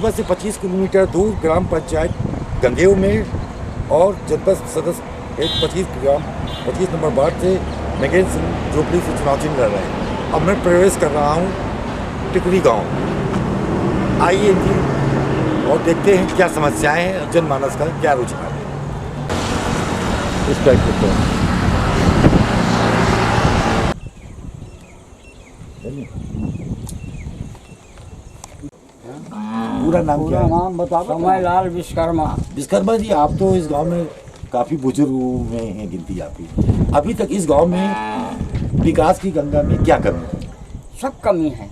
जनपद से 25 किलोमीटर दूर ग्राम पंचायत गंगेव में और जनपद सदस्य एक 25 नंबर वार्ड से नगेंद्र सिंह झोपड़ी से चुनाव चिन्ह लड़ रहे हैं। अब मैं प्रवेश कर रहा हूँ टिकुरी गांव। आइए जी और देखते हैं क्या समस्याएं हैं, जनमानस का क्या रुझान है। इस टाइप के पूरा नाम क्या है? नाम बता। समयलाल विश्वकर्मा। विश्वकर्मा जी, आप तो इस गांव में काफी बुजुर्गों में हैं गिनती आपकी। अभी तक इस गांव में विकास की गंगा में क्या कमी है? सब कमी है,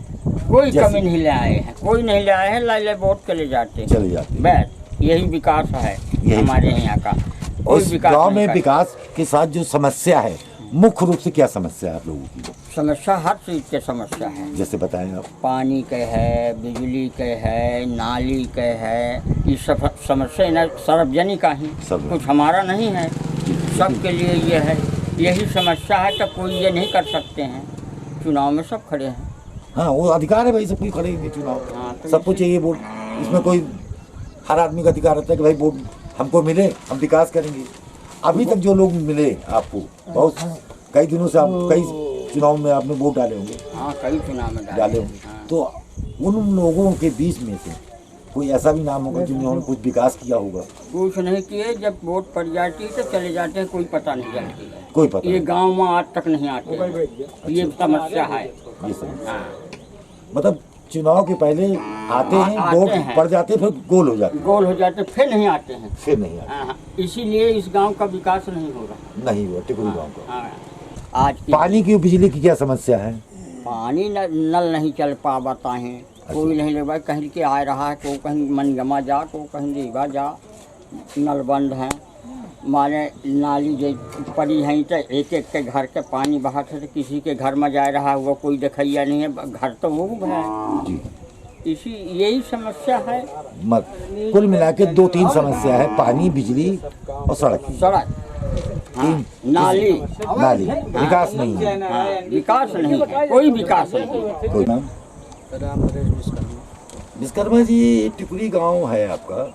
कोई कमी नहीं ले आए हैं, कोई नहीं ले आए हैं। ला वोट चले जाते बस यही विकास है हमारे यहाँ का। उस गांव में विकास के साथ जो समस्या है, मुख्य रूप से क्या समस्या है आप लोगों की? समस्या हर चीज़ की समस्या है। जैसे बताएं आप। पानी के है, बिजली के है, नाली के है, ये सब समस्या न सार्वजनिक का ही, कुछ हमारा नहीं है, सबके लिए ये है। यही समस्या है तो कोई ये नहीं कर सकते हैं। चुनाव में सब खड़े हैं। हाँ, वो अधिकार है भाई, सब कोई खड़े हैं चुनाव। हाँ, तो सबको चाहिए वोट। इसमें कोई हर आदमी का अधिकार रहता है कि भाई वोट हमको मिले, हम विकास करेंगे। अभी तक जो लोग मिले आपको, बहुत कई दिनों से आप कई चुनाव में आपने वोट डाले होंगे। हाँ, कई चुनाव में डाले होंगे। हाँ। तो उन लोगों के बीच में से कोई ऐसा भी नाम होगा जिन्होंने कुछ विकास किया होगा? कुछ नहीं किए। जब वोट पड़ जाती है तो चले जाते हैं, कोई पता नहीं चलती है। कोई पता ये गांव में आज तक नहीं आते। ये समस्या है। ये समस्या मतलब चुनाव के पहले आते हैं, वोट पड़ जाते, फिर गोल हो जाते, फिर नहीं आते हैं। इसीलिए इस गांव का विकास नहीं हो रहा। नहीं हुआ टिकुरी गांव का। आज पानी की, बिजली की क्या समस्या है? पानी नल नहीं चल पाता है। कोई नहीं ले, कहीं के आ रहा है, को कहीं मनगमा जा, को कहीं रीवा जा, नल बंद है। माने नाली जो पड़ी है तो एक एक के घर के पानी बहा है, तो किसी के घर में जा रहा हुआ कोई दिखैया नहीं है। घर तो वो है जी। यही समस्या है। कुल मिला के 2-3 समस्या है, पानी, बिजली और सड़क। हाँ, नाली विकास नहीं है। हाँ, विकास नहीं है, कोई विकास नहीं। कोई नाम? विश्वकर्मा जी, टिकुरी गांव है आपका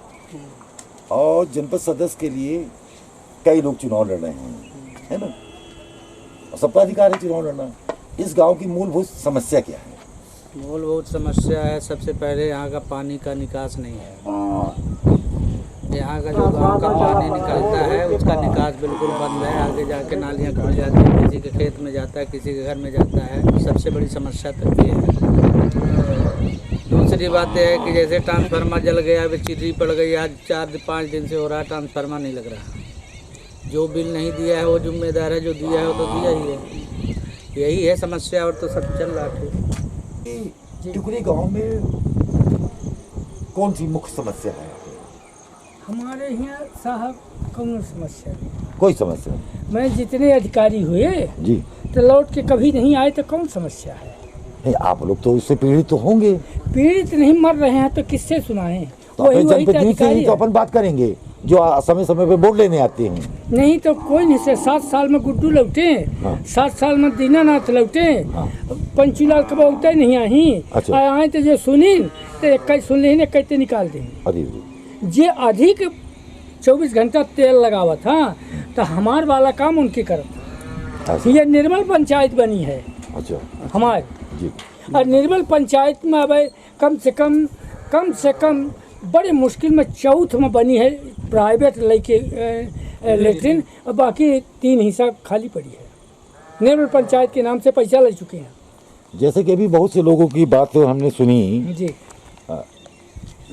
और जनपद सदस्य के लिए कई लोग चुनाव लड़ रहे हैं, है ना? और सबका अधिकार है चुनाव लड़ना। इस गांव की मूलभूत समस्या क्या है? मूलभूत समस्या है, सबसे पहले यहाँ का पानी का निकास नहीं है। यहाँ का जो गांव का पानी निकलता है उसका निकास बिल्कुल बंद है। आगे जाके नालियाँ खुल जाती हैं, किसी के खेत में जाता है, किसी के घर में जाता है। सबसे बड़ी समस्या तो ये है। दूसरी बात यह है कि जैसे ट्रांसफार्मर जल गया, अभी चिर्री पड़ गई, आज 4-5 दिन से हो रहा है, ट्रांसफार्मर नहीं लग रहा। जो बिल नहीं दिया है वो जिम्मेदार है, जो दिया है वो तो दिया ही है। यही है समस्या, और तो सब चल रहा है। टिकुरी गांव में कौन सी मुख्य समस्या है? हमारे यहाँ साहब कौन समस्या नहीं, कोई समस्या नहीं। मैं जितने अधिकारी हुए जी तो लौट के कभी नहीं आए, तो कौन समस्या है? नहीं, आप लोग तो इससे पीड़ित तो होंगे। पीड़ित नहीं, मर रहे हैं तो किससे सुनाएं? तो अपन बात करेंगे जो समय समय पे वोट लेने आते हैं। नहीं तो कोई नहीं से 7 साल में गुड्डू लौटे, 7 साल में दीनानाथ लौटे, पंचूलाल कब उगते नहीं आई। अच्छा। आए तो जो सुनी तो एक सुन ली, कहते निकाल दें। जे अधिक 24 घंटा तेल लगावा था तो हमार वाला काम उनके करता। ये निर्मल पंचायत बनी है। अच्छा। हमारे और निर्मल पंचायत में अब कम से कम बड़ी मुश्किल में चौथ में बनी है प्राइवेट लेके लेटरिन, और बाकी 3 हिस्सा खाली पड़ी है। निर्मल पंचायत के नाम से पैसा ले चुके हैं। जैसे कि अभी बहुत से लोगों की बात तो हमने सुनी जी।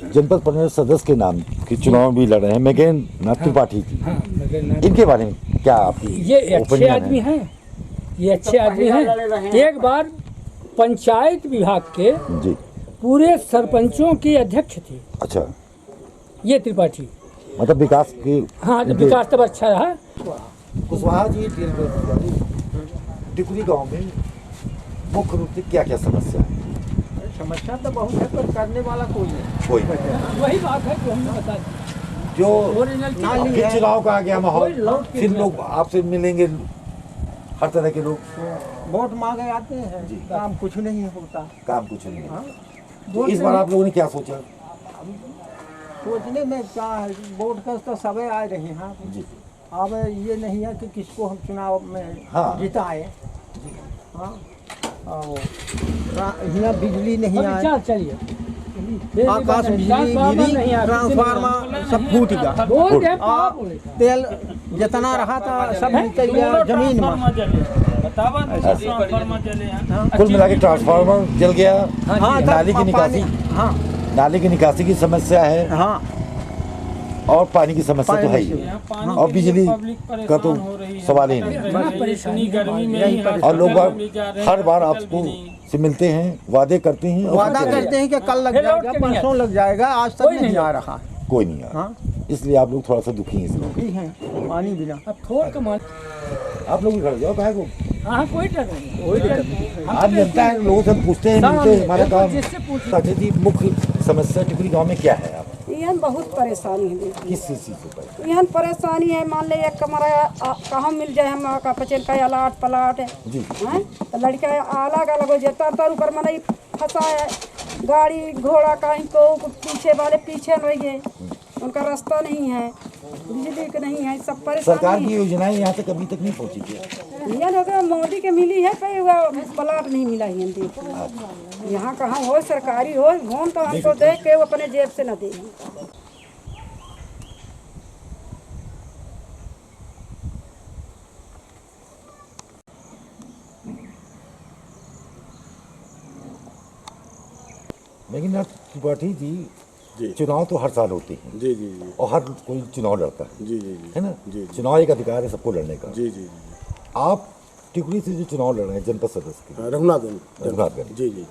जनपद परिषद सदस्य के नाम के चुनाव भी लड़ रहे हैं, नगेंद्र त्रिपाठी जी। हाँ, इनके बारे में क्या आपकी? ये अच्छे आदमी हैं, ये अच्छे आदमी हैं। एक बार पंचायत विभाग के जी पूरे सरपंचों के अध्यक्ष थे। अच्छा। ये त्रिपाठी मतलब विकास के। हाँ, विकास तब अच्छा रहा। कुशवाहा जी, टिकुरी गांव में मुख्य रूप से क्या क्या समस्या है? समस्या तो बहुत है, पर करने वाला कोई नहीं। वही बात है जो हमने बता दी। जो फिर चुनाव का आ गया माहौल, फिर लोग आपसे मिलेंगे, हर तरह के लोग वोट मांगे आते हैं, काम कुछ नहीं होता। काम कुछ नहीं है। तो इस बार आप लोगों ने क्या सोचा? सोचने में क्या है, वोट का तो समय आ रहे हैं। जी अब ये नहीं है कि किसको हम चुनाव में हाँ। जिताए। हाँ, और यहाँ बिजली नहीं आए, चल चलिए आकाश बिजली गिरी, ट्रांसफार्मर सब फूट गया, बोल दे और तेल जितना रहा था सब निकल गया जमीन में। कुल मिला के ट्रांसफार्मर जल गया। हाँ, नाली की निकासी, हाँ नाली की निकासी की समस्या है हाँ, और पानी की समस्या तो है ही, और बिजली का तो सवाल ही नहीं। परेशानी गर्मी में यही ही और लोग हर बार आपको से मिलते हैं, वादे करते हैं और वादा फिर चले करते हैं कि कल लग जाएगा, परसों लग जाएगा, आज तक नहीं आ रहा। जाते। कोई नहीं आ रहा। हाँ, इसलिए आप लोग थोड़ा सा दुखी हैं इसमें। ठीक है, पानी बिना। अब थोड़ के मान आप लोग भी खड़े जाओ भाई को। हाँ कोई डर नहीं, आप जनता है, लोगों से हम पूछते हैं, मिलते हैं, हमारा काम। जिससे पूछ साथी जी, मुख्य समस्या टिकरी गांव में क्या है? आप यहाँ बहुत परेशानी है दीदी। किस चीज़ से परेशान? यहाँ परेशानी है, मान ले एक कमरा कहाँ मिल जाए, हम का पचेल का अलाट पलाट है जी तो लड़का अलग अलग हो जाता तर ऊपर मन फंसा है, गाड़ी घोड़ा कहीं को पीछे वाले पीछे नहीं गए, उनका रास्ता नहीं है, बिजली का नहीं है, सब सरकार परेशानी की है। योजनाएं यहाँ तक अभी तक नहीं पहुँची थी। यहाँ अगर मोदी के मिली है कहीं प्लाट नहीं मिला है देखो। यहाँ कहाँ हो सरकारी हो होम तो हमको दे के वो अपने जेब से न दे। लेकिन आप त्रिपाठी जी, चुनाव तो हर साल होते हैं जी जी जी और हर कोई चुनाव लड़ता है, जी जी जी है ना? जी। चुनाव एक अधिकार है सबको लड़ने का। जी जी आप टिकुरी से जो चुनाव लड़ रहे हैं जनपद सदस्य के, रघुनाथगंज रघुनाथगंज जी जी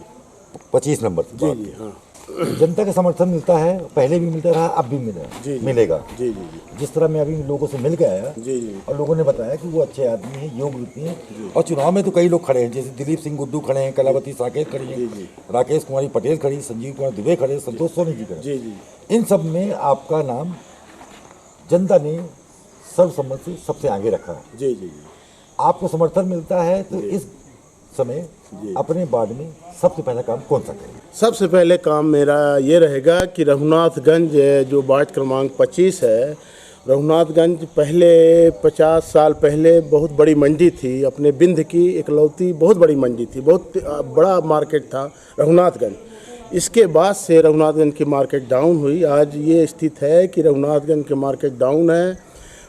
25 नंबर से जी बात जी है। हाँ जनता का समर्थन मिलता है, पहले भी मिलता रहा, अब भी जी। मिलेगा। जी जी जी जिस तरह मैं अभी लोगों से मिल के आया जी जी और लोगों ने बताया कि वो अच्छे आदमी हैं, योग्य व्यक्ति हैं, और चुनाव में तो कई लोग खड़े हैं, जैसे दिलीप सिंह गुड्डू खड़े हैं, कलावती साकेत खड़ी हैं, जी। राकेश कुमारी पटेल खड़ी, संजीव कुमार दुबे खड़े, संतोष सोनी जी खड़े। जी जी इन सब में आपका नाम जनता ने सर्वसम्मति से सबसे आगे रखा है। जी जी आपको समर्थन मिलता है तो इस समय अपने वार्ड में सबसे पहला काम कौन सा करें? सबसे पहले काम मेरा ये रहेगा कि रघुनाथगंज जो वार्ड क्रमांक 25 है, रघुनाथगंज पहले 50 साल पहले बहुत बड़ी मंडी थी, अपने बिंद की इकलौती बहुत बड़ी मंडी थी, बहुत बड़ा मार्केट था रघुनाथगंज। इसके बाद से रघुनाथगंज की मार्केट डाउन हुई। आज ये स्थिति है कि रघुनाथगंज की मार्केट डाउन है,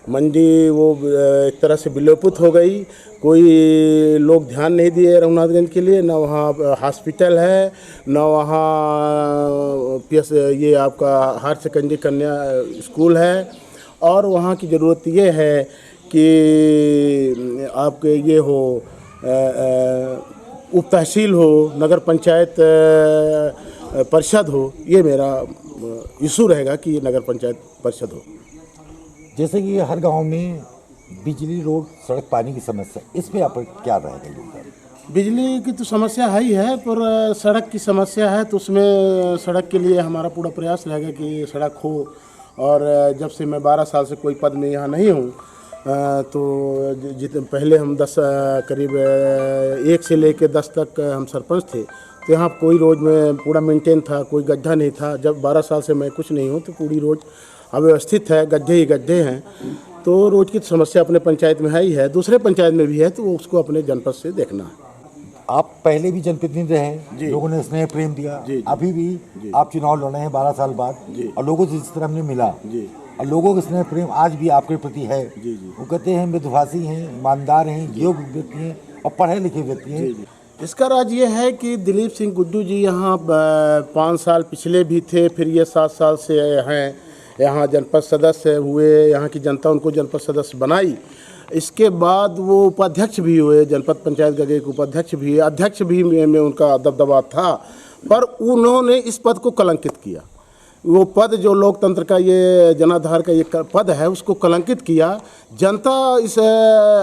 मंडी वो एक तरह से विलोपित हो गई, कोई लोग ध्यान नहीं दिए रघुनाथगंज के लिए, ना वहाँ हॉस्पिटल है, ना वहाँ पीएस ये आपका हायर सेकेंडरी कन्या स्कूल है, और वहाँ की ज़रूरत ये है कि आपके ये हो उप तहसील हो, नगर पंचायत परिषद हो। ये मेरा इशू रहेगा कि ये नगर पंचायत परिषद हो। जैसे कि हर गांव में बिजली, रोड, सड़क, पानी की समस्या, इस पे आप क्या रहेगा योगदान? बिजली की तो समस्या है ही है, पर सड़क की समस्या है, तो उसमें सड़क के लिए हमारा पूरा प्रयास रहेगा कि सड़क हो। और जब से मैं 12 साल से कोई पद में यहाँ नहीं हूँ, तो जितने पहले हम 10 करीब 1 से लेकर 10 तक हम सरपंच थे, तो यहाँ कोई रोड में पूरा मेंटेन था, कोई गड्ढा नहीं था। जब 12 साल से मैं कुछ नहीं हूँ तो पूरी रोड अव्यवस्थित है, गड्ढे ही गड्ढे हैं। तो रोड की समस्या अपने पंचायत में है ही है, दूसरे पंचायत में भी है, तो उसको अपने जनपद से देखना है। आप पहले भी जनप्रतिनिधि रहे, लोगों ने स्नेह प्रेम दिया, अभी भी आप चुनाव लड़ रहे हैं 12 साल बाद, और लोगों से जिस तरह हमने मिला, और लोगों का स्नेह प्रेम आज भी आपके प्रति है। वो कहते हैं मृदुभाषी हैं, ईमानदार हैं, योग्य व्यक्ति हैं और पढ़े लिखे व्यक्ति हैं। इसका राज ये है कि दिलीप सिंह गुड्डू जी यहाँ 5 साल पिछले भी थे, फिर ये 7 साल से हैं यहाँ जनपद सदस्य हुए, यहाँ की जनता उनको जनपद सदस्य बनाई। इसके बाद वो उपाध्यक्ष भी हुए, जनपद पंचायत गगे के उपाध्यक्ष भी, अध्यक्ष भी में उनका दबदबा था, पर उन्होंने इस पद को कलंकित किया। वो पद जो लोकतंत्र का ये जनाधार का ये पद है, उसको कलंकित किया। जनता इस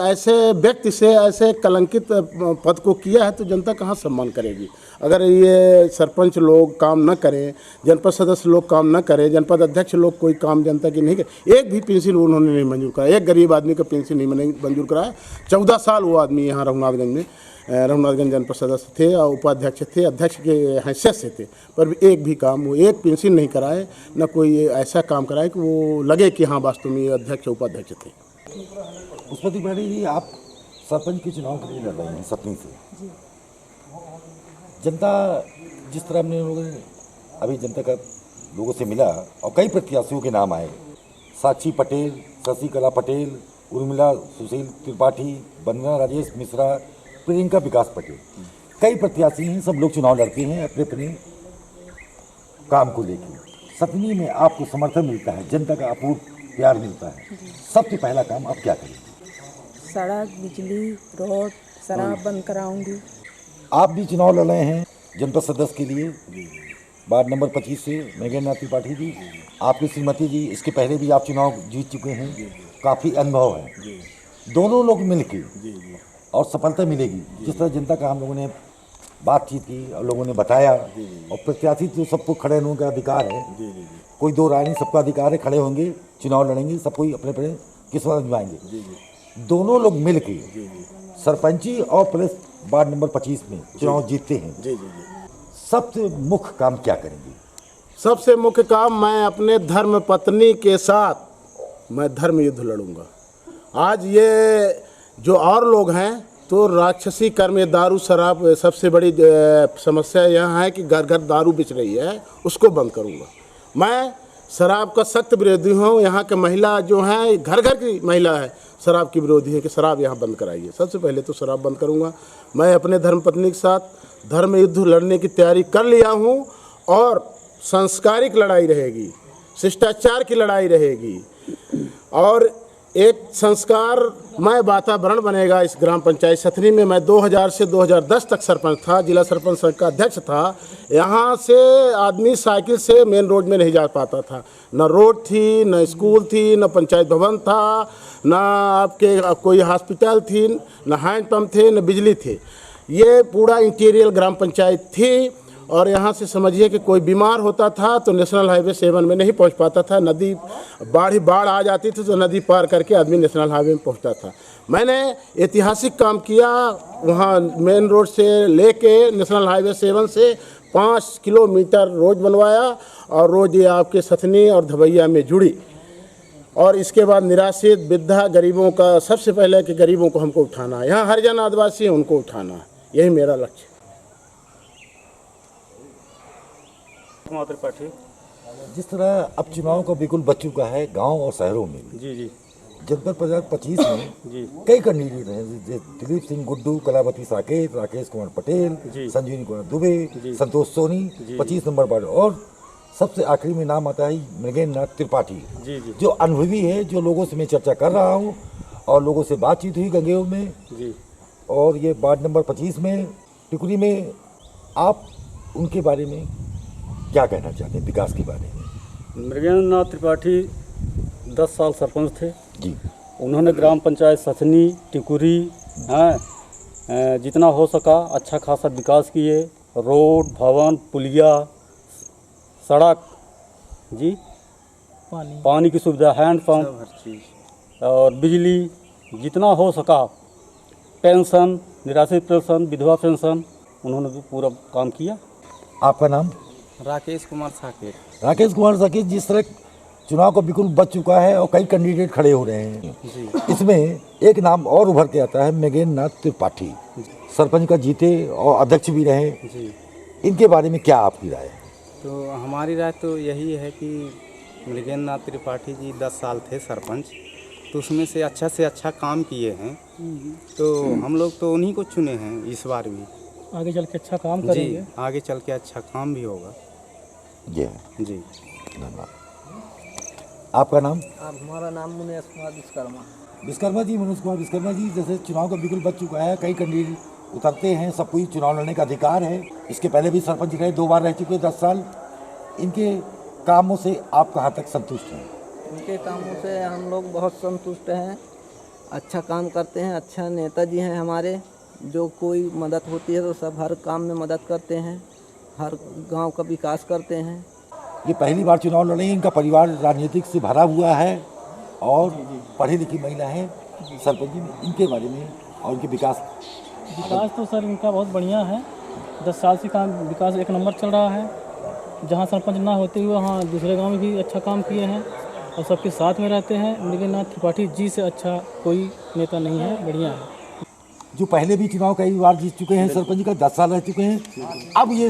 ऐसे व्यक्ति से ऐसे कलंकित पद को किया है, तो जनता कहाँ सम्मान करेगी? अगर ये सरपंच लोग काम न करें, जनपद सदस्य लोग काम न करें, जनपद अध्यक्ष लोग कोई काम जनता की नहीं करें, एक भी पेंशन उन्होंने नहीं मंजूर कराया, एक गरीब आदमी का पेंशन नहीं मंजूर कराया। 14 साल वो आदमी यहाँ रघुनाथगंज में रघुनाथगंज जनपद सदस्य थे और उपाध्यक्ष थे, अध्यक्ष के हैसियत से थे, पर एक भी काम वो एक पेंशन नहीं कराए, न कोई ऐसा काम कराए कि वो लगे कि हाँ वास्तव में ये अध्यक्ष उपाध्यक्ष थे। पुष्पति पाटिल जी, आप सरपंच के चुनाव के लिए लड़ रहे हैं सतनी से। जनता जिस तरह हमने लोगों ने अभी जनता का लोगों से मिला और कई प्रत्याशियों के नाम आए, साक्षी पटेल, शशिकला पटेल, उर्मिला सुशील त्रिपाठी, वंदना राजेश मिश्रा, प्रियंका विकास पटेल, कई प्रत्याशी हैं। सब लोग चुनाव लड़ते हैं अपने अपने काम को लेकर। सतनी में आपको समर्थन मिलता है, जनता का अपूर्व प्यार मिलता है, सबसे पहला काम आप क्या करेंगे? सड़क, बिजली, रोड, शराब बंद कराऊंगी। आप भी चुनाव लड़ रहे हैं जनपद सदस्य के लिए, वार्ड नंबर 25 से मेघेन्द्र त्रिपाठी जी, आपकी श्रीमती जी, इसके पहले भी आप चुनाव जीत चुके हैं, काफ़ी अनुभव है। दोनों लोग मिलके और सफलता मिलेगी। जिस तरह जनता का हम लोगों ने बातचीत की और लोगों ने बताया, और प्रत्याशी तो सबको खड़े होने का अधिकार है, कोई दो राय नहीं, सबका अधिकार है, खड़े होंगे, चुनाव लड़ेंगे, सब कोई अपने अपने किस्मत आजमाएंगे। दोनों लोग मिल के सरपंची और प्लस वार्ड नंबर 25 में चुनाव जीतते हैं। सबसे मुख्य काम क्या करेंगे? सबसे मुख्य काम, मैं अपने धर्म पत्नी के साथ मैं धर्म युद्ध लड़ूंगा। आज ये जो और लोग हैं तो राक्षसी कर्म, ये दारू शराब, सबसे बड़ी समस्या यहाँ है कि घर घर दारू बिच रही है, उसको बंद करूँगा। मैं शराब का सख्त विरोधी हूँ। यहाँ के महिला जो हैं, घर घर की महिला है, शराब की विरोधी है कि शराब यहाँ बंद कराइए। सबसे पहले तो शराब बंद करूँगा। मैं अपने धर्मपत्नी के साथ धर्म युद्ध लड़ने की तैयारी कर लिया हूँ, और सांस्कारिक लड़ाई रहेगी, शिष्टाचार की लड़ाई रहेगी, और एक संस्कारमय वातावरण बनेगा इस ग्राम पंचायत सथनी में। मैं 2000 से 2010 तक सरपंच था, जिला सरपंच संघ का अध्यक्ष था। यहाँ से आदमी साइकिल से मेन रोड में नहीं जा पाता था, न रोड थी, न स्कूल थी, न पंचायत भवन था, न आपके कोई हॉस्पिटल थी, न हैंडपम्प थे, न बिजली थे। ये पूरा इंटीरियर ग्राम पंचायत थी। और यहाँ से समझिए कि कोई बीमार होता था तो नेशनल हाईवे 7 में नहीं पहुँच पाता था, नदी बाढ़ आ जाती थी तो नदी पार करके आदमी नेशनल हाईवे में पहुँचता था। मैंने ऐतिहासिक काम किया, वहाँ मेन रोड से लेके नेशनल हाईवे 7 से 5 किलोमीटर रोड बनवाया, और रोड ये आपके सथनी और धवैया में जुड़ी। और इसके बाद निराश्रित, वृद्धा, गरीबों का, सबसे पहले कि गरीबों को हमको उठाना है। यहाँ हरिजन आदिवासी हैं, उनको उठाना है, यही मेरा लक्ष्य। त्रिपाठी, जिस तरह अब चुनाव का बिल्कुल बच चुका है गांव और शहरों में, जी जनपद 25 में कई कैंडिडेट हैं, दिलीप सिंह गुड्डू, कलावती साकेत, राकेश कुमार पटेल, संजीवनी कुमार दुबे, संतोष सोनी, 25 नंबर वार्ड, और सबसे आखिरी में नाम आता है मेघेन्द्र त्रिपाठी, जो अनुभवी है, जो लोगों से मैं चर्चा कर रहा हूँ और लोगों से बातचीत हुई गंगेव में, और ये वार्ड नंबर 25 में टिकुरी में। आप उनके बारे में क्या कहना चाहते हैं, विकास के बारे में? मृगेंद्र त्रिपाठी 10 साल सरपंच थे जी। उन्होंने ग्राम पंचायत सथनी, टिकुरी, जितना हो सका अच्छा खासा विकास किए। रोड, भवन, पुलिया, सड़क, जी, पानी की सुविधा, हैंडपम्प और बिजली, जितना हो सका, पेंशन, निराश्रित पेंशन, विधवा पेंशन, उन्होंने भी पूरा काम किया। आपका नाम? राकेश कुमार साकेत। राकेश कुमार साकेत, जिस तरह चुनाव का बिल्कुल बच चुका है और कई कैंडिडेट खड़े हो रहे हैं, इसमें एक नाम और उभर के आता है मेघेन्द्र त्रिपाठी, सरपंच का जीते और अध्यक्ष भी रहे। इनके बारे में क्या आपकी राय है? तो हमारी राय तो यही है कि मृगेन्द्र त्रिपाठी जी 10 साल थे सरपंच, तो उसमें से अच्छा काम किए हैं, तो हम लोग तो उन्हीं को चुने हैं इस बार भी। आगे चल के अच्छा काम करेंगे। जी, आगे चल के अच्छा काम भी होगा। जी धन्यवाद। आपका नाम? हमारा नाम मुनेश कुमार विश्वकर्मा जी। मनोज कुमार विश्वकर्मा जी, जैसे चुनाव का बिल्कुल बच चुका है, कई कैंडिडेट उतरते हैं, सब कोई चुनाव लड़ने का अधिकार है। इसके पहले भी सरपंच रहे, 2 बार रह चुके, 10 साल। इनके कामों से आप कहाँ तक संतुष्ट हैं? इनके कामों से हम लोग बहुत संतुष्ट हैं, अच्छा काम करते हैं, अच्छा नेताजी हैं हमारे। जो कोई मदद होती है तो सब हर काम में मदद करते हैं, हर गांव का विकास करते हैं। ये पहली बार चुनाव लड़े, इनका परिवार राजनीतिक से भरा हुआ है और पढ़ी लिखी महिला है सरपंच जी। इनके बारे में और इनके विकास विकास तो सर इनका बहुत बढ़िया है। 10 साल से काम विकास एक नंबर चल रहा है। जहाँ सरपंच ना होते हुए वहाँ दूसरे गांव में भी अच्छा काम किए हैं और सबके साथ में रहते हैं। मृगेंद्रनाथ त्रिपाठी जी से अच्छा कोई नेता नहीं है, बढ़िया है। जो पहले भी चुनाव कई बार जीत चुके हैं, सरपंच का 10 साल रह चुके हैं, अब ये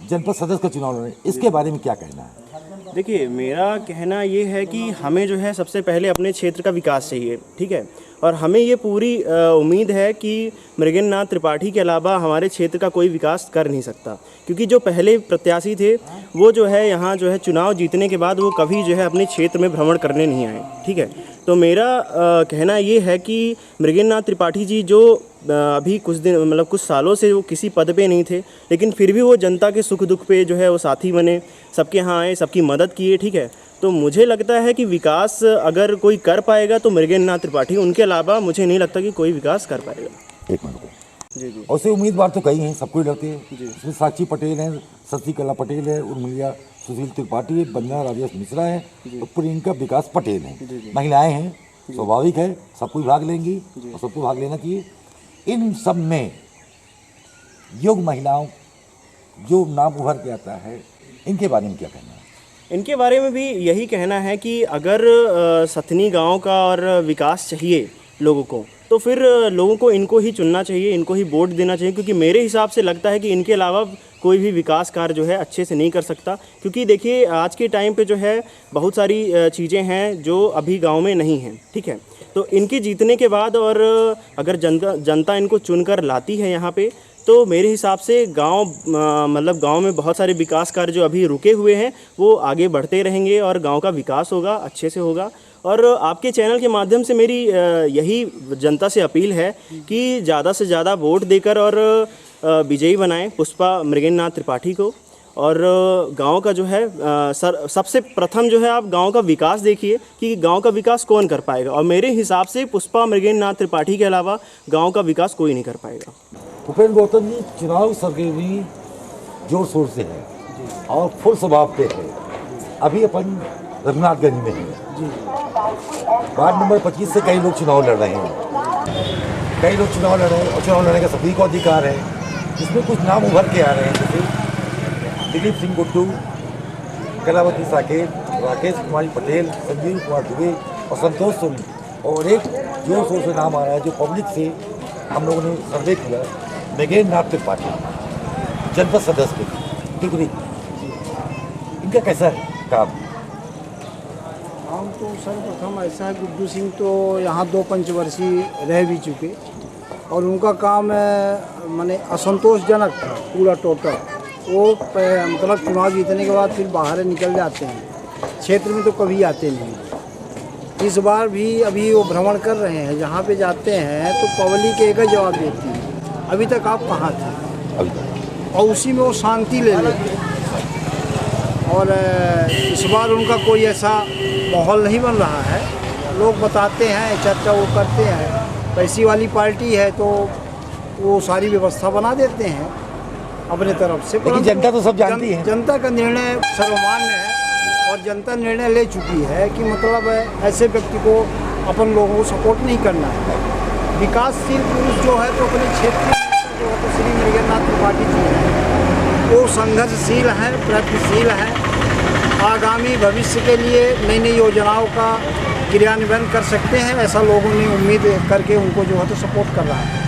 जनपद सदस्य का चुनाव लड़ रहे हैं, इसके बारे में क्या कहना है? देखिए, मेरा कहना ये है कि हमें जो है सबसे पहले अपने क्षेत्र का विकास चाहिए, ठीक है। और हमें ये पूरी उम्मीद है कि मृगेंद्रनाथ त्रिपाठी के अलावा हमारे क्षेत्र का कोई विकास कर नहीं सकता, क्योंकि जो पहले प्रत्याशी थे वो जो है यहाँ जो है चुनाव जीतने के बाद वो कभी जो है अपने क्षेत्र में भ्रमण करने नहीं आए, ठीक है। तो मेरा कहना ये है कि मृगेंद्रनाथ त्रिपाठी जी जो अभी कुछ दिन मतलब कुछ सालों से वो किसी पद पे नहीं थे, लेकिन फिर भी वो जनता के सुख दुख पे जो है वो साथी बने, सबके यहाँ आए, सबकी मदद किए, ठीक है। तो मुझे लगता है कि विकास अगर कोई कर पाएगा तो मृगेंद्रनाथ त्रिपाठी, उनके अलावा मुझे नहीं लगता कि कोई विकास कर पाएगा। एक मिनट जी जी। और से उम्मीदवार तो कई हैं, सबको लड़ते हैं। इसमें साक्षी पटेल हैं, शशिकला पटेल है, उर्मिला सुशील त्रिपाठी है, बंदना राजेश मिश्रा है, तो प्रियंका विकास पटेल हैं। महिलाएं हैं, स्वाभाविक है, सबको भाग लेंगी और सबको भाग लेना चाहिए। इन सब में योग्य महिलाओं जो नाम उभर के आता है, इनके बारे में क्या कहना है? इनके बारे में भी यही कहना है कि अगर सथनी गांव का और विकास चाहिए लोगों को, तो फिर लोगों को इनको ही चुनना चाहिए, इनको ही वोट देना चाहिए, क्योंकि मेरे हिसाब से लगता है कि इनके अलावा कोई भी विकास कार्य जो है अच्छे से नहीं कर सकता। क्योंकि देखिए, आज के टाइम पे जो है बहुत सारी चीज़ें हैं जो अभी गांव में नहीं हैं, ठीक है। तो इनके जीतने के बाद और अगर जनता इनको चुनकर लाती है यहाँ पे, तो मेरे हिसाब से गांव मतलब गांव में बहुत सारे विकास कार्य जो अभी रुके हुए हैं वो आगे बढ़ते रहेंगे और गांव का विकास होगा, अच्छे से होगा। और आपके चैनल के माध्यम से मेरी यही जनता से अपील है कि ज़्यादा से ज़्यादा वोट देकर और विजयी बनाएं पुष्पा मृगेंद्रनाथ त्रिपाठी को। और गांव का जो है सबसे प्रथम जो है आप गांव का विकास देखिए कि गांव का विकास कौन कर पाएगा, और मेरे हिसाब से पुष्पा मृगेंद्रनाथ त्रिपाठी के अलावा गांव का विकास कोई नहीं कर पाएगा। भूपेंद्र गौतम जी, चुनाव सरगर्मी जोर शोर से है और फुल स्वभाव पे है। अभी अपन रघुनाथगंज में हैं, वार्ड नंबर 25 से कई लोग चुनाव लड़ रहे हैं, कई लोग चुनाव लड़ रहे हैं और चुनाव लड़ने का सभी को अधिकार है। इसमें कुछ नाम उभर के आ रहे हैं, जैसे दिलीप सिंह गुड्डू, कलावती साकेत, राकेश कुमारी पटेल, संजीव कुमार दुबे और संतोष सोनी। और एक जोर शोर से नाम आ रहा है जो पब्लिक से हम लोगों ने सर्वे किया, मृगेंद्रनाथ त्रिपाठी जनपद सदस्य टिकरी। इनका कैसा है काम? हम तो सर्वप्रथम ऐसा है, गुड्डू सिंह तो यहाँ 2 पंचवर्षीय रह भी चुके और उनका काम माने असंतोषजनक था पूरा टोटल। वो मतलब चुनाव जीतने के बाद फिर बाहर निकल जाते हैं, क्षेत्र में तो कभी आते नहीं। इस बार भी अभी वो भ्रमण कर रहे हैं, जहाँ पे जाते हैं तो पब्लिक एक ही जवाब देती है, अभी तक आप कहाँ थे, और उसी में वो शांति ले लेते हैं। और इस बार उनका कोई ऐसा माहौल नहीं बन रहा है। लोग बताते हैं, चर्चा वो करते हैं, पैसी वाली पार्टी है तो वो सारी व्यवस्था बना देते हैं अपने तरफ से, लेकिन जनता तो सब जानती है। जनता का निर्णय सर्वमान्य है और जनता निर्णय ले चुकी है कि मतलब ऐसे व्यक्ति को अपन लोगों को सपोर्ट नहीं करना है। विकासशील पुरुष जो है तो अपने क्षेत्र में जो है तो श्री मृगेंद्रनाथ त्रिपाठी जी हैं, वो संघर्षशील हैं, प्रयत्नशील हैं, आगामी भविष्य के लिए नई नई योजनाओं का क्रियान्वयन कर सकते हैं, ऐसा लोगों ने उम्मीद करके उनको जो है तो सपोर्ट कर रहा है।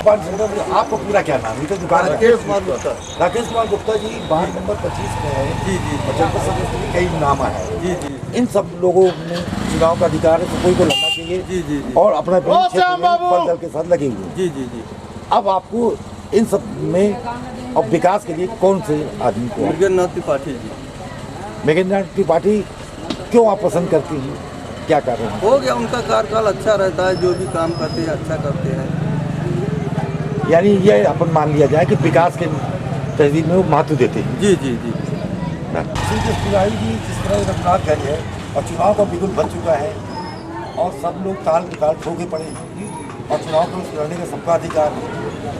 आपका पूरा क्या नाम? तो दुकान राकेश कुमार गुप्ता। राकेश कुमार गुप्ता जी वार्ड नंबर 25 में है। जी जी। और जनपद सदस्य के कई नाम है। जी जी। इन सब लोगों में चुनाव का अधिकार है तो कोई को लड़ना चाहिए। जी जी। और अपना दल के साथ लगे हुए। जी जी जी। अब आपको इन सब में अब विकास के लिए कौन से आदमी को? मृगेंद्रनाथ त्रिपाठी जी। मृगेंद्रनाथ त्रिपाठी क्यों आप पसंद करती हैं, क्या कर रहे हैं? हो गया, उनका कार्यकाल अच्छा रहता है, जो भी काम करते हैं अच्छा करते हैं। यानी ये अपन मान लिया जाए कि विकास के तहजीब में वो महत्व देते हैं। जी जी जी। तिवारी जी, जिस तरह रघुनाथगंज है और चुनाव का बिल्कुल बन चुका है और सब लोग ताल ठोके पड़े हैं और चुनाव को लड़ने का सबका अधिकार है।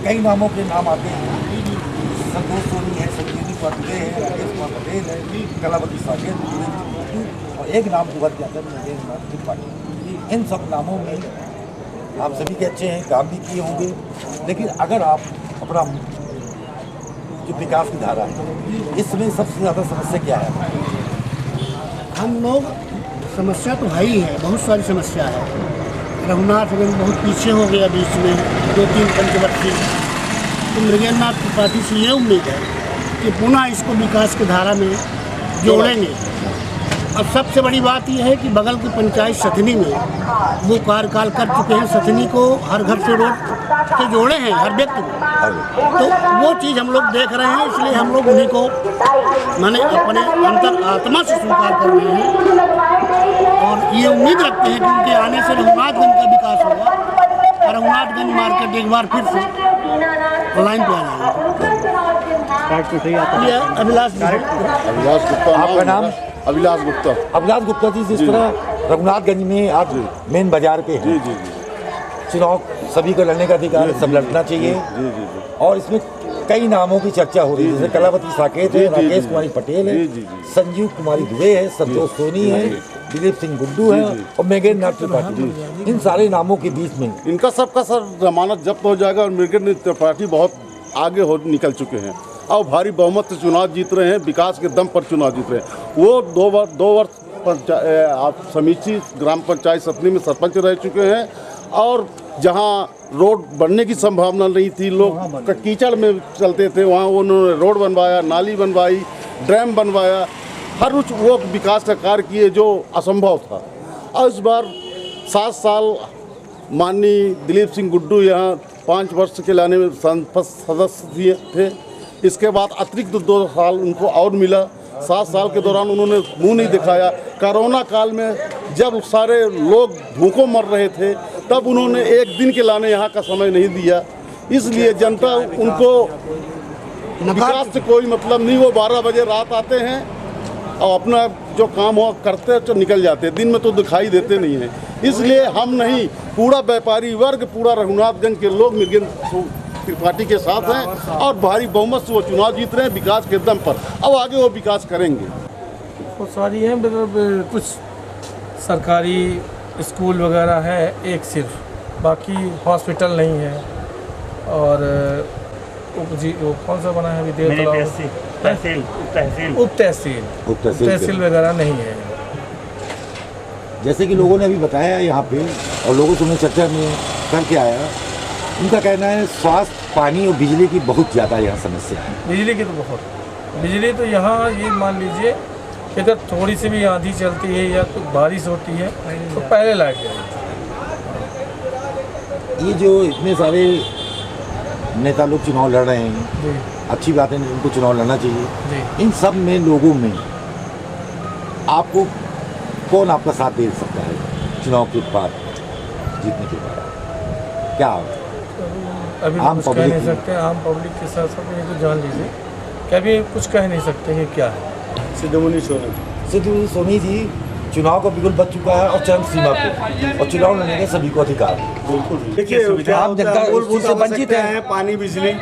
कई नामों के नाम आते हैं, संतोष सोनी है, संजीवनी पटेल है, राकेश कुमार पटेल है, कलावती साकेत और एक नाम उभर जाता है मृगेंद्रनाथ त्रिपाठी। इन सब नामों में आप सभी के अच्छे हैं, काम भी किए होंगे, लेकिन अगर आप अपना जो विकास की धारा है, इस समय सबसे ज़्यादा समस्या क्या है? हम लोग समस्या तो है ही है, बहुत सारी समस्या है। रघुनाथगंज बहुत पीछे हो गया बीच में 2-3 पंचवर्षीय, तो मृगेंद्रनाथ त्रिपाठी से ये उम्मीद है कि पुनः इसको विकास की धारा में जोड़ेंगे। और सबसे बड़ी बात यह है कि बगल की पंचायत सथनी में वो कार्यकाल कर चुके हैं, सथनी को हर घर से रोड से जोड़े हैं, हर व्यक्ति को। तो वो चीज़ हम लोग देख रहे हैं, इसलिए हम लोग उन्हीं को माने अपने अंतर आत्मा से स्वीकार कर रहे हैं और ये उम्मीद रखते हैं कि उनके आने से रघुनाथगंज का विकास होगा और रघुनाथगंज मार्केट एक बार फिर से लाइन पे आ जाएगा। ये अभिलाष गुप्ता। आपका नाम? अभिलाष गुप्ता। अभिलाष गुप्ता जी, जिस तरह रघुनाथगंज में आज मेन बाजार पे है, चुनाव सभी को लड़ने का अधिकार है, सब लड़ना चाहिए, और इसमें कई नामों की चर्चा हो रही है, जैसे कलावती साकेत है, राकेश कुमारी पटेल है, संजीव कुमारी दुबे है, संतोष सोनी है, दिलीप सिंह गुड्डू है और मृगेंद्रनाथ त्रिपाठी। इन सारे नामों के बीच में इनका सबका सर जमानत जब्त हो जाएगा और मृगेंद्रनाथ त्रिपाठी बहुत आगे हो निकल चुके हैं और भारी बहुमत से चुनाव जीत रहे हैं, विकास के दम पर चुनाव जीत रहे हैं। वो दो वर्ष आप समीची ग्राम पंचायत सतनी में सरपंच रह चुके हैं और जहाँ रोड बनने की संभावना नहीं थी, लोग कीचड़ में चलते थे, वहाँ उन्होंने रोड बनवाया, नाली बनवाई, ड्रैम बनवाया, हर वो विकास का कार्य किए जो असंभव था। और इस बार 7 साल माननीय दिलीप सिंह गुड्डू यहाँ 5 वर्ष के लाने में संसद सदस्य थे, इसके बाद अतिरिक्त 2 साल उनको और मिला। 7 साल के दौरान उन्होंने मुंह नहीं दिखाया। कोरोना काल में जब सारे लोग भूखों मर रहे थे तब उन्होंने एक दिन के लाने यहाँ का समय नहीं दिया, इसलिए जनता उनको विकास से कोई मतलब नहीं। वो 12 बजे रात आते हैं और अपना जो काम हो करते हैं तो निकल जाते हैं, दिन में तो दिखाई देते नहीं हैं। इसलिए हम नहीं, पूरा व्यापारी वर्ग, पूरा रघुनाथगंज के लोग मृगेंद्र त्रिपाठी के साथ हैं और भारी बहुमत से वो चुनाव जीत रहे हैं विकास के दम पर। अब आगे वो विकास करेंगे। बहुत सारी हैं, मतलब कुछ सरकारी स्कूल वगैरह है एक सिर्फ, बाकी हॉस्पिटल नहीं है। और वो कौन सा बना है अभी उप तहसील वगैरह नहीं है। जैसे कि लोगों ने अभी बताया यहाँ पे और लोगों से मैं चर्चा में करके आया, उनका कहना है स्वास्थ्य, पानी और बिजली की बहुत ज़्यादा यहाँ समस्या है। बिजली की तो बहुत, बिजली तो यहाँ ये मान लीजिए कि अगर थोड़ी सी भी आंधी चलती है या कुछ बारिश होती है तो पहले लाइट जाएगी। ये जो इतने सारे नेता लोग चुनाव लड़ रहे हैं, अच्छी बात है, इनको चुनाव लड़ना चाहिए। इन सब में लोगों में आपको कौन आपका साथ दे सकता है चुनाव के बाद जीतने के बाद? क्या अभी आम कुछ कह नहीं सकते, आम पब्लिक के साथ साथ ये तो जान लीजिए कि अभी कुछ कह नहीं सकते कि क्या है। सिद्धमणि सोनी जी, चुनाव का बिल्कुल बच चुका है और चरम सीमा पे, और चुनाव लड़ने का सभी को अधिकार है। बिल्कुल देखिए, आप जनता से वंचित हैं। पानी, बिजली,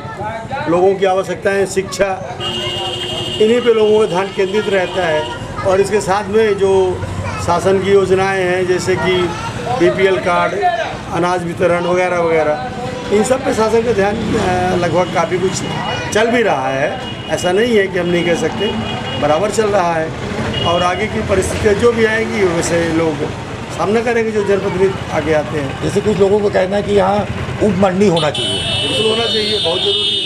लोगों की आवश्यकताएं, शिक्षा, इन्हीं पे लोगों का ध्यान केंद्रित रहता है। और इसके साथ में जो शासन की योजनाएं हैं, जैसे कि BPL कार्ड, अनाज वितरण वगैरह वगैरह, इन सब पे शासन का ध्यान लगभग काफ़ी कुछ चल भी रहा है। ऐसा नहीं है कि हम नहीं कह सकते, बराबर चल रहा है। और आगे की परिस्थितियाँ जो भी आएंगी वैसे लोग सामना करेंगे जो जनप्रतिनिधि आगे आते हैं। जैसे कुछ लोगों को कहना है कि यहाँ उप मंडी होना चाहिए। बिल्कुल होना चाहिए, बहुत ज़रूरी है।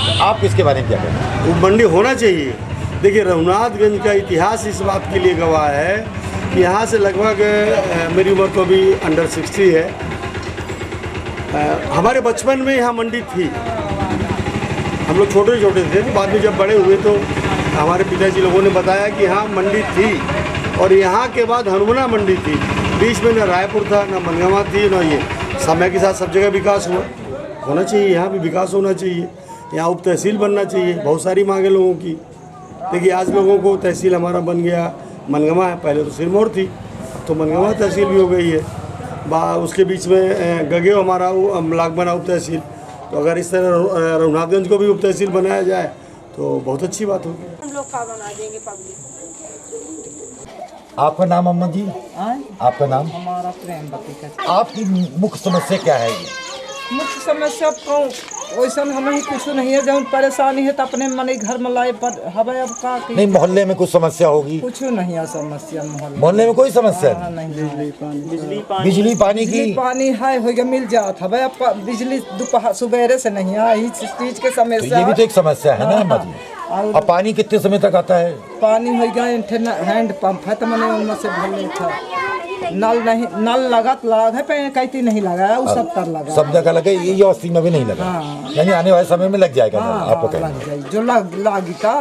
तो आप इसके बारे में क्या कहते हैं? उप मंडी होना चाहिए। देखिए, रघुनाथगंज का इतिहास इस बात के लिए गवाह है कि यहाँ से लगभग मेरी उम्र तो अभी अंडर 60 है, हमारे बचपन में यहाँ मंडी थी। हम लोग छोटे छोटे थे, तो बाद में जब बड़े हुए तो हमारे पिताजी लोगों ने बताया कि हाँ मंडी थी। और यहाँ के बाद हनुमना मंडी थी, बीच में न रायपुर था, न मनगावा थी, न ये। समय के साथ सब जगह विकास होना चाहिए, यहाँ भी विकास होना चाहिए। यहाँ उप तहसील बनना चाहिए, बहुत सारी मांगे लोगों की। देखिए, आज लोगों को तहसील हमारा बन गया मनगावा है, पहले तो सिरमौर थी, तो मनगावा तहसील भी हो गई है। उसके बीच में गगेव हमारा लाग बना उप तहसील। तो अगर इस तरह रघुनाथगंज को भी उप तहसील बनाया जाए तो बहुत अच्छी बात होगी। हम लोग का बना देंगे पब्लिक। आपका नाम अम्मा जी? आपका नाम? हमारा प्रेमवती का। आपकी मुख्य समस्या क्या है? मुख्य समस्या को वैसा हमें कुछ नहीं है, जब परेशानी है तो अपने मने घर में लाए पर हवे अब का नहीं, मोहल्ले में कुछ समस्या होगी? कुछ नहीं है समस्या मोहल्ले में कोई समस्या नहीं? बिजली पानी की पानी है हो गया मिल जाता है अब बिजली दोपहर सुबह से नहीं है, इस चीज के तो समस्या ये भी तो एक समस्या है ना अम्मा जी। अब पानी कितने समय तक आता है? पानी हो गया हैंड पंप है तो मैंने उनमें से भर लिया था। नल नहीं, नल लगा तो लाग है पे कहती नहीं लगा है, वो सब तर लगा, सब जगह लगे, ये अस्सी में भी नहीं लगा। यानी आने वाले समय में लग जाएगा। आपको लग जाए जो लागी था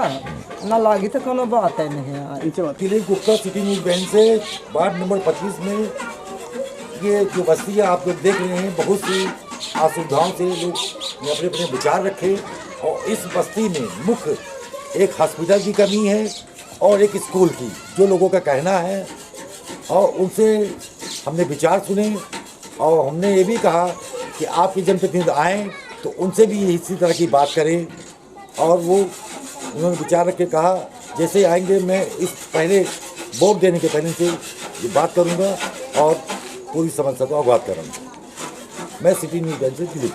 ना लागी तो कोनो बात है नहीं। Dilip Gupta, city news van से वार्ड नंबर 25 में ये जो बस्ती है आप लोग देख रहे हैं, बहुत सी असुविधाओं से लोग अपने अपने विचार रखे। और इस बस्ती में मुख्य एक हॉस्पिटल की कमी है और एक स्कूल की, जो लोगों का कहना है। और उनसे हमने विचार सुने और हमने ये भी कहा कि आपके जनप्रतिनिधि आएँ तो उनसे भी इसी तरह की बात करें। और वो उन्होंने विचार रख के कहा जैसे आएंगे मैं इस पहले वोट देने के पहले से ये बात करूँगा और पूरी समस्या को अवगत करूँगा। मैं सिटी न्यूज़ से दिलीप।